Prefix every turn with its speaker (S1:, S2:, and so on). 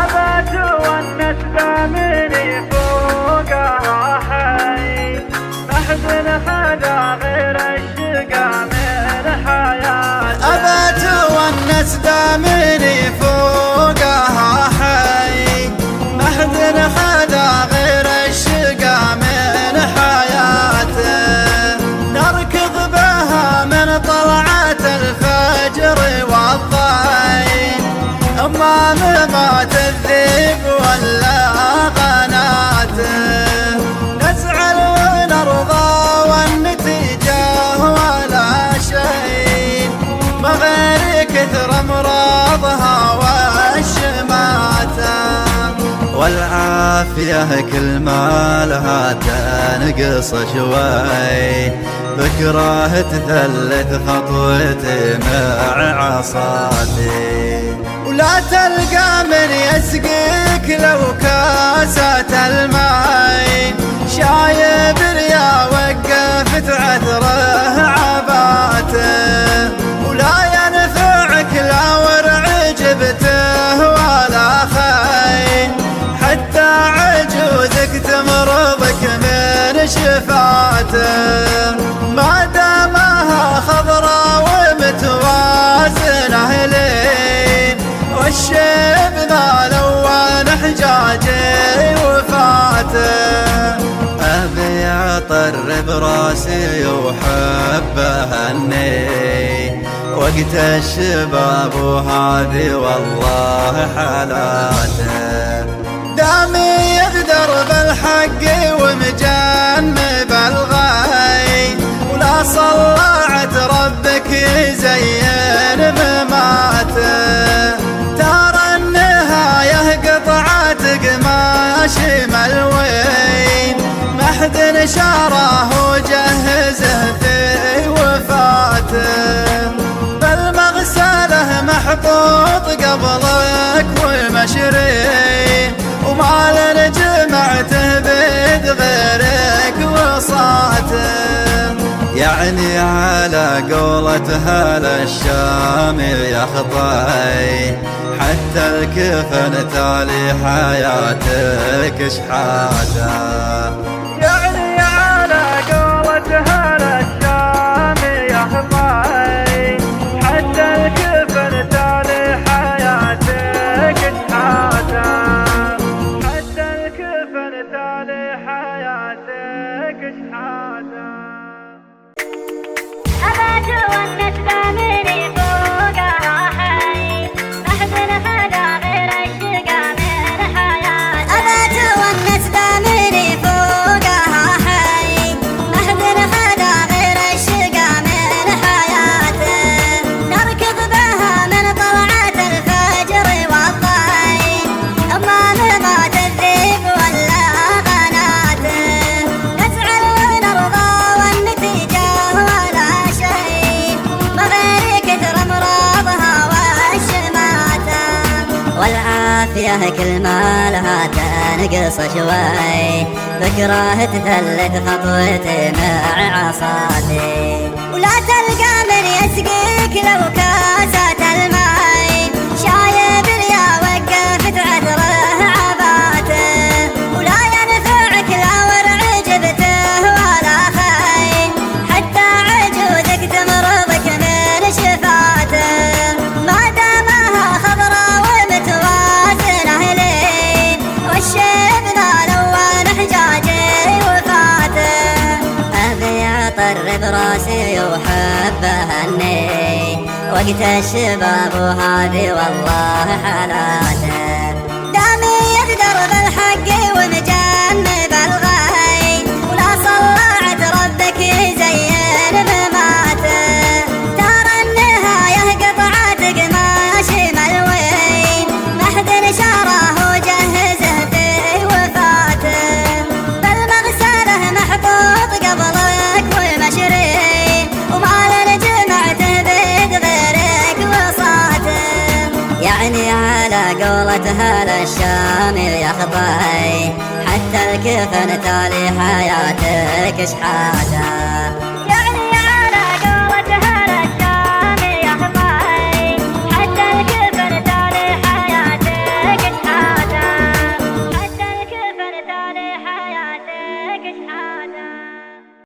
S1: أبات والناس دامني فوقها حي، محزن خدا غير الشقا من حياته.
S2: أبات والناس دامني فوقها حي، محزن خدا غير الشقا من حياته. نركض بها من طلعة الفجر والضي، أما مات الذيب ولا غناته. نزعل ونرضى والنتيجة ولا شيء، ما غير كثر امراضها والشماتة. والعافية كل ما لها تنقص شوي، بكره تثلث خطوتي مع عصاتي. ولا تلقى من يسقيك لو كاسة الماي، شايب ريا وقفت عثره عباته. ولا ينفعك لا ورع جبته ولا خي، حتى عجوزك تمرضك من شفاته. ما دامها خضرا ومتوازنه لين، والشيب ذا لوان حجاجي وفاته. أبي أطرب راسي وحبه هني، وقت الشباب وهذه والله حالاته. دامي يغدر بالحق ومجنب الغي، ولا صلعت ربك يزين مماته. ترى النهاية قطعة قماش ملوين، محد نشاره وجهزه في وفاته. بالمغسله محطوط قبلك ومشري، وما لن جمعته بيد غيرك وصاته. يعني على قولة هل الشام يخطي، حتى الكفن تالي حياتك شحاته.
S1: يعني على قولة هل الشام يخطي، حتى الكفن تالي حياتك شحاته. حتى الكفن تالي حياتك شحاته.
S3: أبات والناس دامني فوقها حي، محزن خدا غير الشقا من حياته. أبات والناس دامني فوقها حي، محزن خدا غير الشقا من حياته. نركض بها من طلعة الفجر والضي، أما مات الذيب ولا غناته. نزعل ونرضى والنتيجة ولا شيء، ما غير كثر امراضها والشماتة. والعافية كل ما لها تنقص شوي، بكره تثلث خطوتي مع عصاتي. ولا تلقى من يسقيك لو كاسة الماي، شايب ريا وقفت عثره عباته. ولا ينفعك لا ورع جبته ولا خي، حتى عجوزك تمرضك من شفاته. ما دامها خضرا ومتوازنه لين، والشيب ذا لوان حجاجي وفاته. أبي أطرب راسي وحبه هني، وقت الشباب وهذه والله حالاته. دامي يغدر بالحق ومجنب الغي، ولا صلعت ربك يزين مماته. ترى النهاية قطعة قماش ملوين، محد نشاره وجهزه في وفاته. بالمغسله محطوط قبلك ومشري، وما لن جمعته بيد غيرك وصاته. يعني على قولة هل الشام يخطي، حتى الكفن تالي حياتك شحاته.